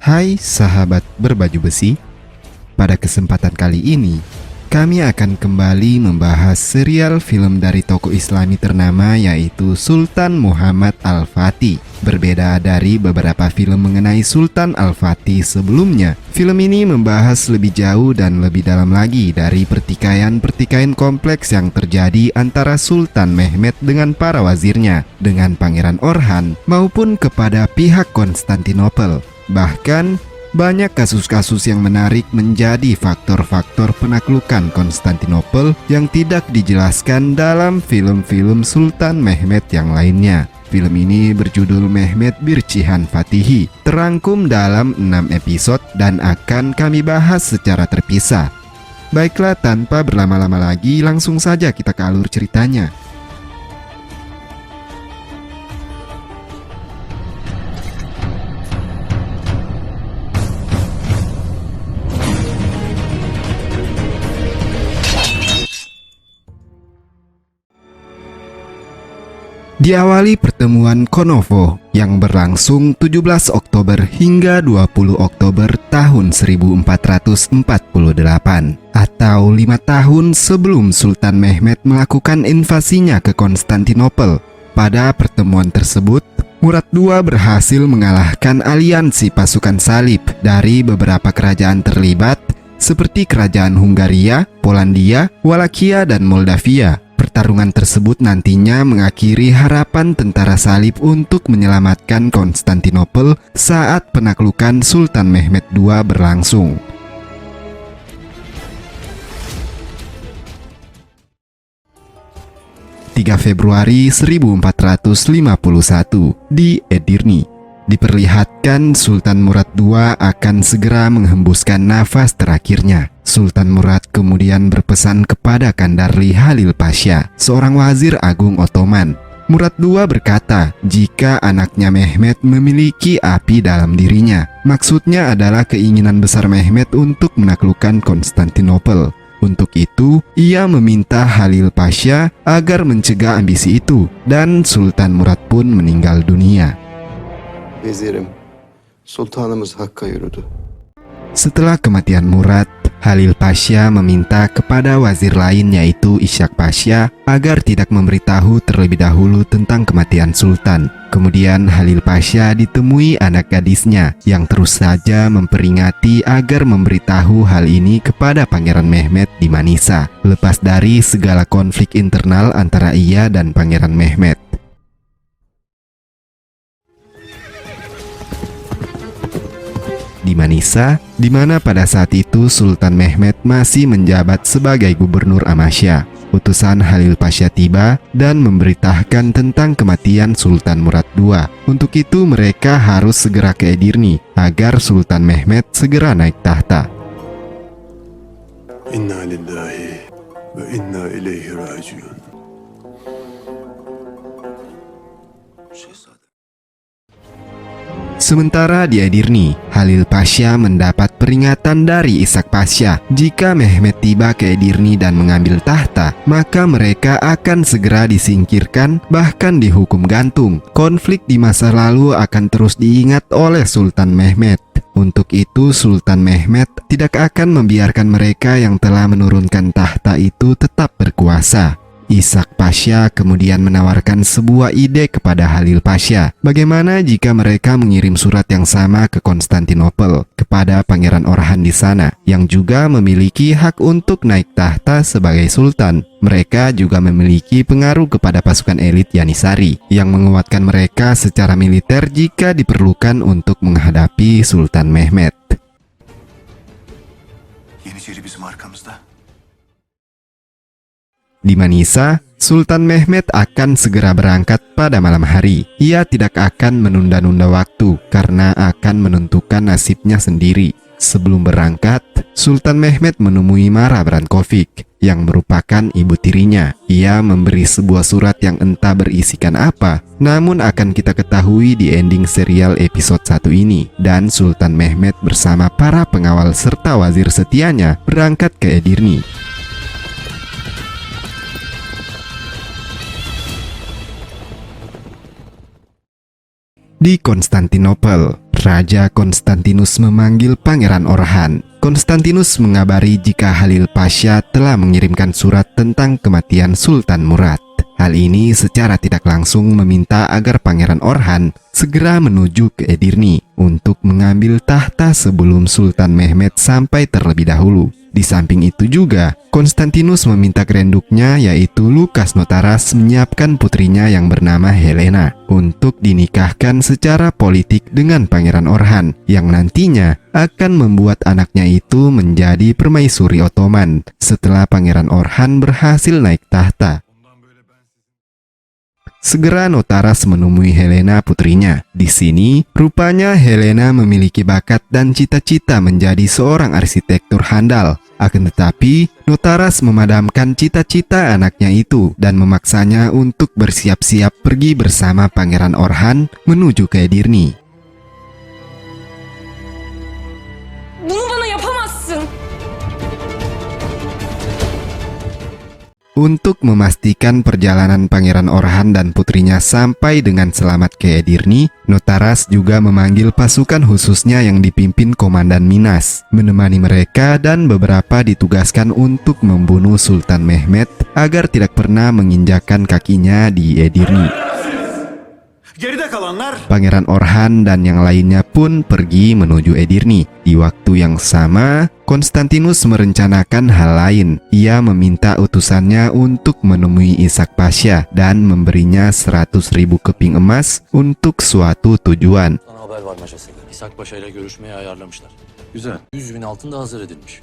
Hai sahabat berbaju besi, pada kesempatan kali ini kami akan kembali membahas serial film dari tokoh Islami ternama yaitu Sultan Muhammad Al-Fatih. Berbeda dari beberapa film mengenai Sultan Al-Fatih sebelumnya, film ini membahas lebih jauh dan lebih dalam lagi dari pertikaian-pertikaian kompleks yang terjadi antara Sultan Mehmed dengan para wazirnya, dengan Pangeran Orhan maupun kepada pihak Konstantinopel. Bahkan, banyak kasus-kasus yang menarik menjadi faktor-faktor penaklukan Konstantinopel yang tidak dijelaskan dalam film-film Sultan Mehmed yang lainnya. Film ini berjudul Mehmed Bir Cihan Fatihi, terangkum dalam 6 episode dan akan kami bahas secara terpisah. Baiklah, tanpa berlama-lama lagi, langsung saja kita ke alur ceritanya. Diawali pertemuan Konovo yang berlangsung 17 Oktober hingga 20 Oktober tahun 1448 atau 5 tahun sebelum Sultan Mehmed melakukan invasinya ke Konstantinopel. Pada pertemuan tersebut, Murad II berhasil mengalahkan aliansi pasukan salib dari beberapa kerajaan terlibat seperti Kerajaan Hungaria, Polandia, Walakia, dan Moldavia. Pertarungan tersebut nantinya mengakhiri harapan tentara salib untuk menyelamatkan Konstantinopel saat penaklukan Sultan Mehmed II berlangsung. Februari 1451 di Edirne, diperlihatkan Sultan Murad II akan segera menghembuskan nafas terakhirnya. Sultan Murad kemudian berpesan kepada Kandarli Halil Pasha, seorang wazir agung Ottoman. Murad II berkata, jika anaknya Mehmed memiliki api dalam dirinya, maksudnya adalah keinginan besar Mehmed untuk menaklukkan Konstantinopel. Untuk itu, ia meminta Halil Pasha agar mencegah ambisi itu, dan Sultan Murad pun meninggal dunia. Vezirim, Sultanımız Hakk'a yürüdü. Setelah kematian Murad, Halil Pasha meminta kepada wazir lain yaitu Ishak Pasha agar tidak memberitahu terlebih dahulu tentang kematian Sultan. Kemudian Halil Pasha ditemui anak gadisnya yang terus saja memperingati agar memberitahu hal ini kepada Pangeran Mehmed di Manisa, lepas dari segala konflik internal antara ia dan Pangeran Mehmed. Di Manisa, di mana pada saat itu Sultan Mehmed masih menjabat sebagai gubernur Amasya. Utusan Halil Pasha tiba dan memberitakan tentang kematian Sultan Murad II. Untuk itu mereka harus segera ke Edirne agar Sultan Mehmed segera naik tahta. İnna lillahi ve inna ileyhi raciun. Sementara di Edirne, Halil Pasha mendapat peringatan dari Ishak Pasha. Jika Mehmed tiba ke Edirne dan mengambil tahta, maka mereka akan segera disingkirkan, bahkan dihukum gantung. Konflik di masa lalu akan terus diingat oleh Sultan Mehmed. Untuk itu, Sultan Mehmed tidak akan membiarkan mereka yang telah menurunkan tahta itu tetap berkuasa. Ishak Pasha kemudian menawarkan sebuah ide kepada Halil Pasha. Bagaimana jika mereka mengirim surat yang sama ke Konstantinopel kepada Pangeran Orhan di sana, yang juga memiliki hak untuk naik tahta sebagai sultan. Mereka juga memiliki pengaruh kepada pasukan elit Yanisari yang menguatkan mereka secara militer jika diperlukan untuk menghadapi Sultan Mehmed. Yeniçeri bizim arkamızda. Di Manisa, Sultan Mehmed akan segera berangkat pada malam hari. Ia tidak akan menunda-nunda waktu karena akan menentukan nasibnya sendiri. Sebelum berangkat, Sultan Mehmed menemui Mara Brankovic yang merupakan ibu tirinya. Ia memberi sebuah surat yang entah berisikan apa, namun akan kita ketahui di ending serial episode 1 ini. Dan Sultan Mehmed bersama para pengawal serta wazir setianya berangkat ke Edirne. Di Konstantinopel, Raja Konstantinus memanggil Pangeran Orhan. Konstantinus mengabari jika Halil Pasha telah mengirimkan surat tentang kematian Sultan Murad. Hal ini secara tidak langsung meminta agar Pangeran Orhan segera menuju ke Edirne untuk mengambil tahta sebelum Sultan Mehmed sampai terlebih dahulu. Di samping itu juga, Konstantinus meminta kerenduknya yaitu Lukas Notaras menyiapkan putrinya yang bernama Helena untuk dinikahkan secara politik dengan Pangeran Orhan yang nantinya akan membuat anaknya itu menjadi permaisuri Ottoman setelah Pangeran Orhan berhasil naik tahta. Segera Notaras menemui Helena putrinya. Di sini, rupanya Helena memiliki bakat dan cita-cita menjadi seorang arsitektur handal. Akan tetapi, Notaras memadamkan cita-cita anaknya itu dan memaksanya untuk bersiap-siap pergi bersama Pangeran Orhan menuju ke Edirne. Bunu bana yapamazsın. Untuk memastikan perjalanan Pangeran Orhan dan putrinya sampai dengan selamat ke Edirne, Notaras juga memanggil pasukan khususnya yang dipimpin Komandan Minas, menemani mereka dan beberapa ditugaskan untuk membunuh Sultan Mehmed agar tidak pernah menginjakkan kakinya di Edirne. Geride kalanlar Pangeran Orhan dan yang lainnya pun pergi menuju Edirne. Di waktu yang sama, Konstantinus merencanakan hal lain. Ia meminta utusannya untuk menemui Ishak Pasha dan memberinya 100.000 keping emas untuk suatu tujuan. Sana haber var Majesteleri. İshak Paşa ile görüşmeyi ayarlamışlar. güzel. 100.000 altın da hazır edilmiş.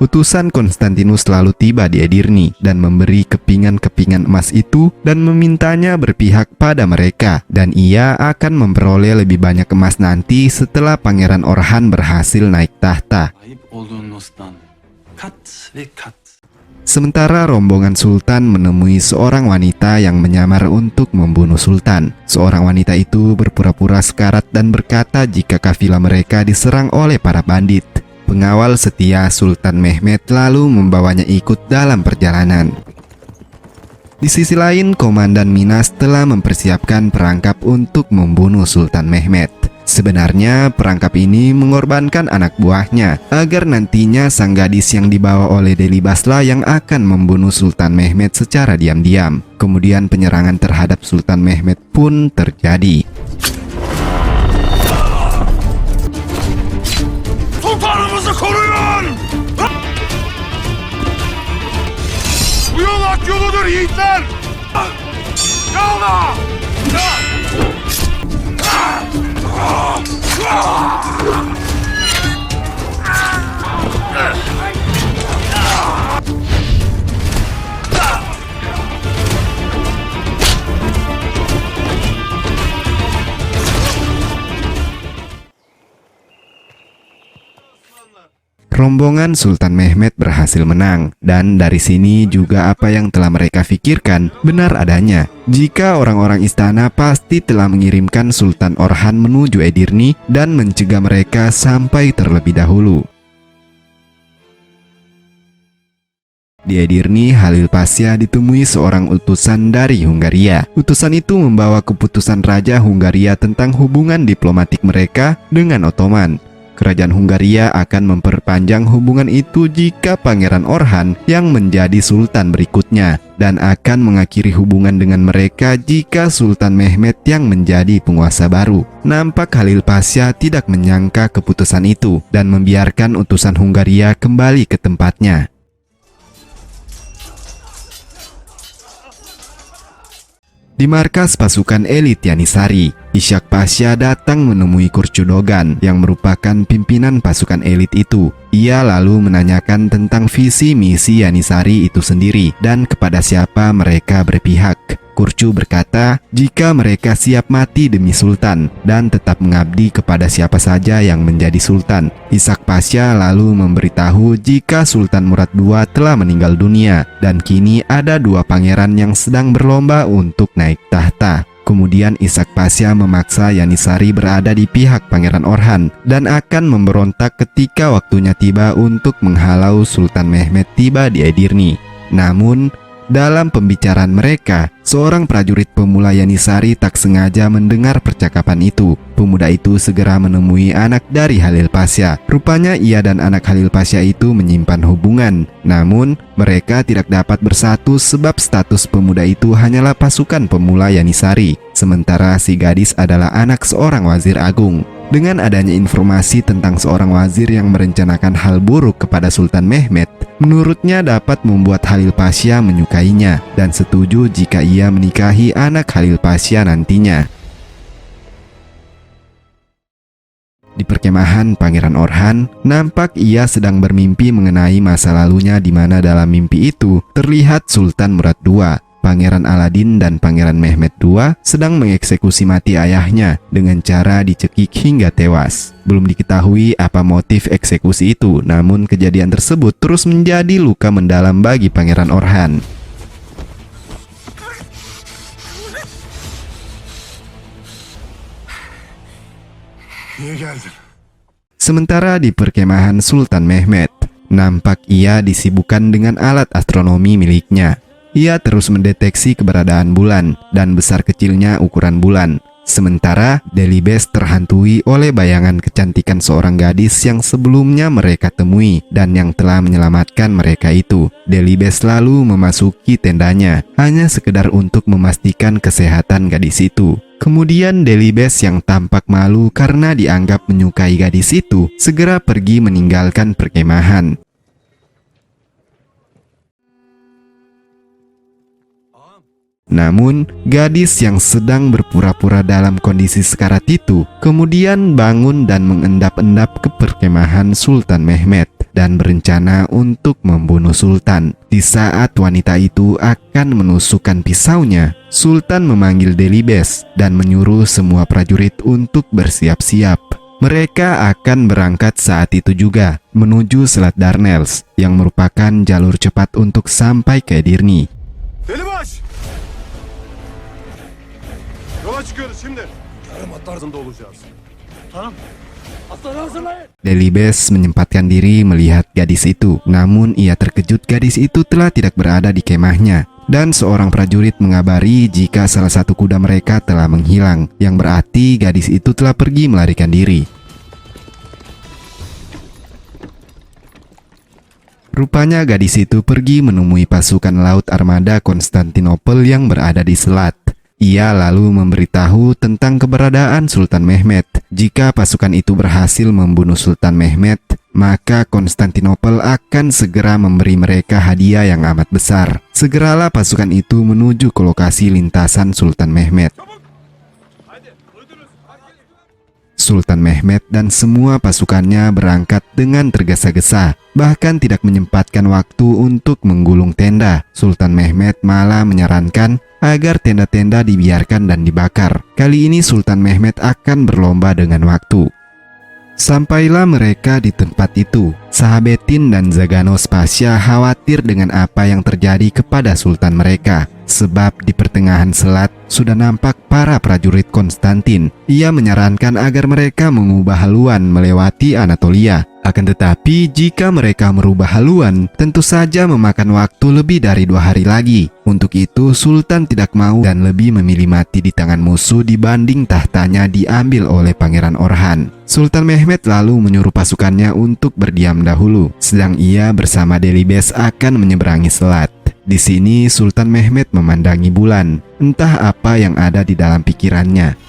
Utusan Konstantinus lalu tiba di Edirne dan memberi kepingan-kepingan emas itu dan memintanya berpihak pada mereka, dan ia akan memperoleh lebih banyak emas nanti setelah Pangeran Orhan berhasil naik tahta. Sahip olduğunuzdan kat ve kat. Sementara rombongan Sultan menemui seorang wanita yang menyamar untuk membunuh Sultan. Seorang wanita itu berpura-pura sekarat dan berkata jika kafilah mereka diserang oleh para bandit. Pengawal setia Sultan Mehmed lalu membawanya ikut dalam perjalanan. Di sisi lain, Komandan Minas telah mempersiapkan perangkap untuk membunuh Sultan Mehmed. Sebenarnya perangkap ini mengorbankan anak buahnya agar nantinya sang gadis yang dibawa oleh Deli Basla yang akan membunuh Sultan Mehmed secara diam-diam. Kemudian penyerangan terhadap Sultan Mehmed pun terjadi. Sultanımızı koruyun! Bu yol ak yoludur yiğitler! Yalda! Rombongan Sultan Mehmed berhasil menang, dan dari sini juga apa yang telah mereka pikirkan benar adanya. Jika orang-orang istana pasti telah mengirimkan Sultan Orhan menuju Edirne dan mencegah mereka sampai terlebih dahulu. Di Edirne, Halil Pasha ditemui seorang utusan dari Hungaria. Utusan itu membawa keputusan Raja Hungaria tentang hubungan diplomatik mereka dengan Ottoman. Kerajaan Hungaria akan memperpanjang hubungan itu jika Pangeran Orhan yang menjadi sultan berikutnya, dan akan mengakhiri hubungan dengan mereka jika Sultan Mehmed yang menjadi penguasa baru. Nampak Halil Pasha tidak menyangka keputusan itu dan membiarkan utusan Hungaria kembali ke tempatnya. Di markas pasukan elit Yanisari, Ishak Pasha datang menemui Kurchudogan yang merupakan pimpinan pasukan elit itu. Ia lalu menanyakan tentang visi misi Yanisari itu sendiri dan kepada siapa mereka berpihak. Kurchu berkata jika mereka siap mati demi sultan dan tetap mengabdi kepada siapa saja yang menjadi sultan. Ishak Pasha lalu memberitahu jika Sultan Murad II telah meninggal dunia dan kini ada dua pangeran yang sedang berlomba untuk naik tahta. Kemudian Ishak Pasha memaksa Yanisari berada di pihak Pangeran Orhan dan akan memberontak ketika waktunya tiba untuk menghalau Sultan Mehmed tiba di Edirne. Namun, Dalam pembicaraan mereka, seorang prajurit pemula Yanisari tak sengaja mendengar percakapan itu. Pemuda itu segera menemui anak dari Halil Pasha. Rupanya ia dan anak Halil Pasha itu menyimpan hubungan. Namun, mereka tidak dapat bersatu sebab status pemuda itu hanyalah pasukan pemula Yanisari. Sementara si gadis adalah anak seorang wazir agung. Dengan adanya informasi tentang seorang wazir yang merencanakan hal buruk kepada Sultan Mehmet, menurutnya dapat membuat Halil Pasha menyukainya dan setuju jika ia menikahi anak Halil Pasha nantinya. Di perkemahan Pangeran Orhan, nampak ia sedang bermimpi mengenai masa lalunya, di mana dalam mimpi itu terlihat Sultan Murad II, Pangeran Aladin dan Pangeran Mehmet II sedang mengeksekusi mati ayahnya dengan cara dicekik hingga tewas. Belum diketahui apa motif eksekusi itu, namun kejadian tersebut terus menjadi luka mendalam bagi Pangeran Orhan. Niye geldin? Sementara di perkemahan Sultan Mehmet, nampak ia disibukkan dengan alat astronomi miliknya. Ia terus mendeteksi keberadaan bulan dan besar kecilnya ukuran bulan. Sementara Delibes terhantui oleh bayangan kecantikan seorang gadis yang sebelumnya mereka temui dan yang telah menyelamatkan mereka itu. Delibes lalu memasuki tendanya hanya sekedar untuk memastikan kesehatan gadis itu. Kemudian Delibes yang tampak malu karena dianggap menyukai gadis itu segera pergi meninggalkan perkemahan. Namun, gadis yang sedang berpura-pura dalam kondisi sekarat itu kemudian bangun dan mengendap-endap ke perkemahan Sultan Mehmet dan berencana untuk membunuh Sultan. Di saat wanita itu akan menusukkan pisaunya, Sultan memanggil Delibes dan menyuruh semua prajurit untuk bersiap-siap. Mereka akan berangkat saat itu juga menuju Selat Darnels yang merupakan jalur cepat untuk sampai ke Edirne. Delibaş! Yola çıkıyoruz şimdi. Yarım atlarında olacağız. Tamam. Atları hazırlayın. Delibes menyempatkan diri melihat gadis itu, namun ia terkejut gadis itu telah tidak berada di kemahnya. Dan seorang prajurit mengabari jika salah satu kuda mereka telah menghilang, yang berarti gadis itu telah pergi melarikan diri. Rupanya gadis itu pergi menemui pasukan laut armada Konstantinopel yang berada di selat. Ia lalu memberitahu tentang keberadaan Sultan Mehmet. Jika pasukan itu berhasil membunuh Sultan Mehmet, maka Konstantinopel akan segera memberi mereka hadiah yang amat besar. Segeralah pasukan itu menuju ke lokasi lintasan Sultan Mehmet. Sultan Mehmet dan semua pasukannya berangkat dengan tergesa-gesa, bahkan tidak menyempatkan waktu untuk menggulung tenda. Sultan Mehmet malah menyarankan agar tenda-tenda dibiarkan dan dibakar. Kali ini Sultan Mehmet akan berlomba dengan waktu. Sampailah mereka di tempat itu. Sahabetin dan Zaganos Pasha khawatir dengan apa yang terjadi kepada Sultan mereka, sebab di pertengahan selat sudah nampak para prajurit Konstantin. Ia menyarankan agar mereka mengubah haluan melewati Anatolia. Akan tetapi jika mereka merubah haluan, tentu saja memakan waktu lebih dari 2 hari lagi. Untuk itu Sultan tidak mau dan lebih memilih mati di tangan musuh dibanding tahtanya diambil oleh Pangeran Orhan. Sultan Mehmet lalu menyuruh pasukannya untuk berdiam dahulu, sedang ia bersama Delibes akan menyeberangi selat. Di sini Sultan Mehmet memandangi bulan, entah apa yang ada di dalam pikirannya.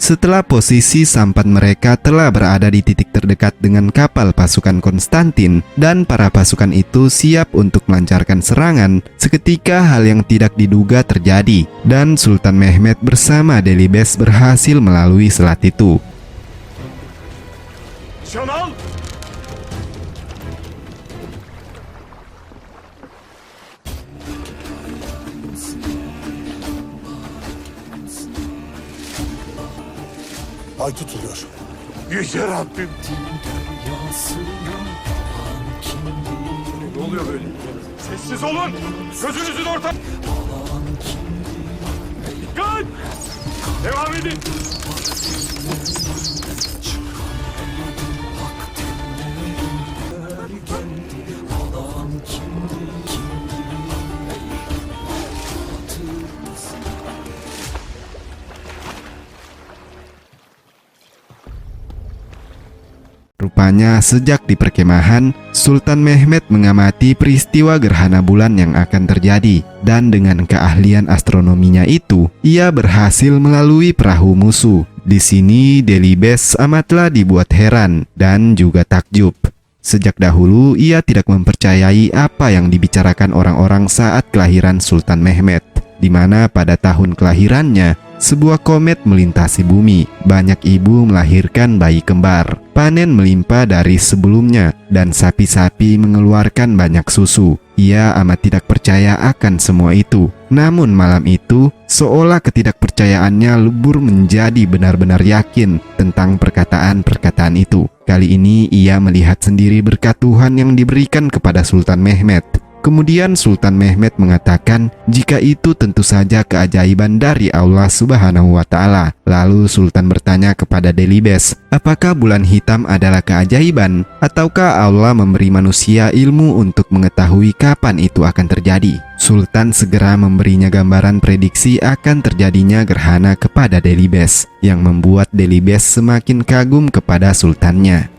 Setelah posisi sampan mereka telah berada di titik terdekat dengan kapal pasukan Konstantin dan para pasukan itu siap untuk melancarkan serangan, seketika hal yang tidak diduga terjadi dan Sultan Mehmet bersama Delibes berhasil melalui selat itu. Nişan al! Ay tutuluyor. Yüce Rabbim. Ne oluyor böyle? Sessiz olun. Gözünüzün orta. Dikkat! Devam edin. Rupanya sejak di perkemahan, Sultan Mehmet mengamati peristiwa gerhana bulan yang akan terjadi, dan dengan keahlian astronominya itu, ia berhasil melalui perahu musuh. Di sini Delibes amatlah dibuat heran dan juga takjub. Sejak dahulu ia tidak mempercayai apa yang dibicarakan orang-orang saat kelahiran Sultan Mehmet, di mana pada tahun kelahirannya sebuah komet melintasi bumi. Banyak ibu melahirkan bayi kembar, panen melimpah dari sebelumnya, dan sapi-sapi mengeluarkan banyak susu. Ia amat tidak percaya akan semua itu. Namun malam itu, seolah ketidakpercayaannya lebur menjadi benar-benar yakin tentang perkataan-perkataan itu. Kali ini ia melihat sendiri berkat Tuhan yang diberikan kepada Sultan Mehmet. Kemudian Sultan Mehmet mengatakan jika itu tentu saja keajaiban dari Allah Subhanahu wa Ta'ala. Lalu Sultan bertanya kepada Delibes, apakah bulan hitam adalah keajaiban, ataukah Allah memberi manusia ilmu untuk mengetahui kapan itu akan terjadi? Sultan segera memberinya gambaran prediksi akan terjadinya gerhana kepada Delibes, yang membuat Delibes semakin kagum kepada sultannya.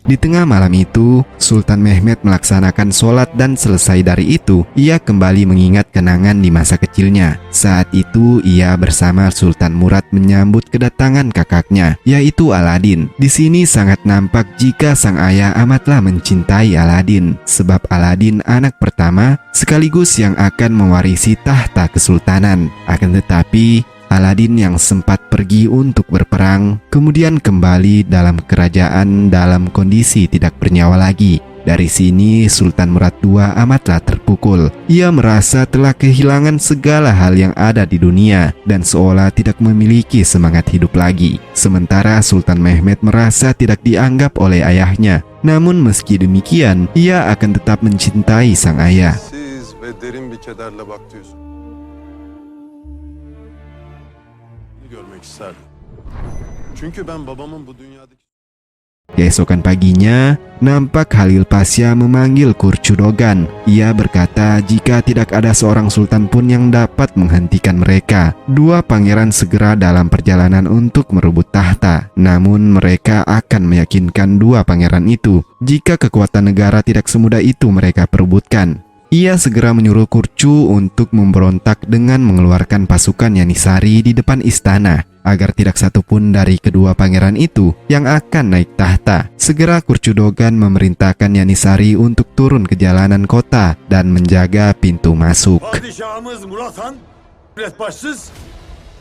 Di tengah malam itu, Sultan Mehmet melaksanakan sholat dan selesai dari itu, ia kembali mengingat kenangan di masa kecilnya. Saat itu, ia bersama Sultan Murad menyambut kedatangan kakaknya, yaitu Aladin. Di sini sangat nampak jika sang ayah amatlah mencintai Aladin, sebab Aladin anak pertama sekaligus yang akan mewarisi tahta kesultanan. Akan tetapi, Aladin yang sempat pergi untuk berperang, kemudian kembali dalam kerajaan dalam kondisi tidak bernyawa lagi. Dari sini Sultan Murad II amatlah terpukul. Ia merasa telah kehilangan segala hal yang ada di dunia dan seolah tidak memiliki semangat hidup lagi. Sementara Sultan Mehmet merasa tidak dianggap oleh ayahnya. Namun meski demikian, ia akan tetap mencintai sang ayah. Siz ve derin bir kederle bakıyorsun. Görmek isterdim. Çünkü ben babamın bu dünyadaki... Keesokan paginya, nampak Halil Pasha memanggil Kurchudogan. Ia berkata jika tidak ada seorang sultan pun yang dapat menghentikan mereka. Dua pangeran segera dalam perjalanan untuk merebut tahta. Namun mereka akan meyakinkan dua pangeran itu jika kekuatan negara tidak semudah itu mereka perebutkan. Ia segera menyuruh Kurchu untuk memberontak dengan mengeluarkan pasukan Yanisari di depan istana, agar tidak satupun dari kedua pangeran itu yang akan naik tahta. Segera Kurchudogan memerintahkan Yanisari untuk turun ke jalanan kota dan menjaga pintu masuk. Padişahımız Murat Han, devlet başsız,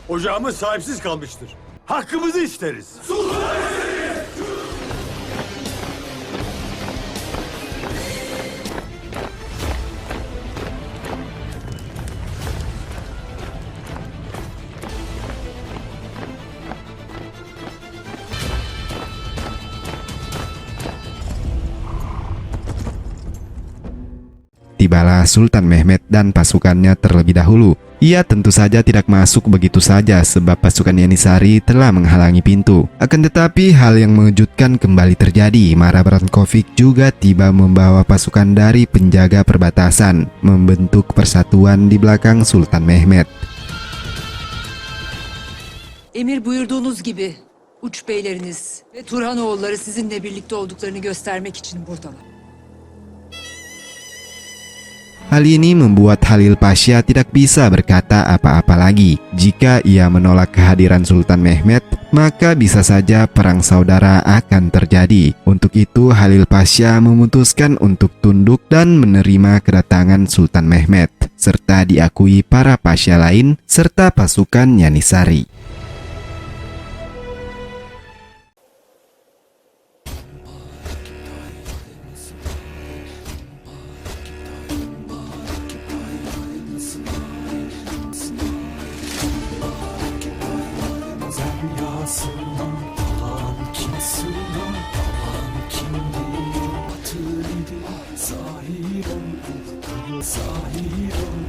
ocağımız sahipsiz kalmıştır. Hakkımızı isteriz. Tibalah Sultan Mehmet dan pasukannya terlebih dahulu. Ia tentu saja tidak masuk begitu saja sebab pasukan Yanisari telah menghalangi pintu. Akan tetapi hal yang mengejutkan kembali terjadi. Mara Brankovic juga tiba membawa pasukan dari penjaga perbatasan, membentuk persatuan di belakang Sultan Mehmet. Emir buyurduğunuz gibi uç beyleriniz ve Turhanoğulları sizinle birlikte olduklarını göstermek için buradalar. Hal ini membuat Halil Pasha tidak bisa berkata apa-apa lagi. Jika ia menolak kehadiran Sultan Mehmet, maka bisa saja perang saudara akan terjadi. Untuk itu Halil Pasha memutuskan untuk tunduk dan menerima kedatangan Sultan Mehmet, serta diakui para pasha lain serta pasukan Yanisari. Sahir ol,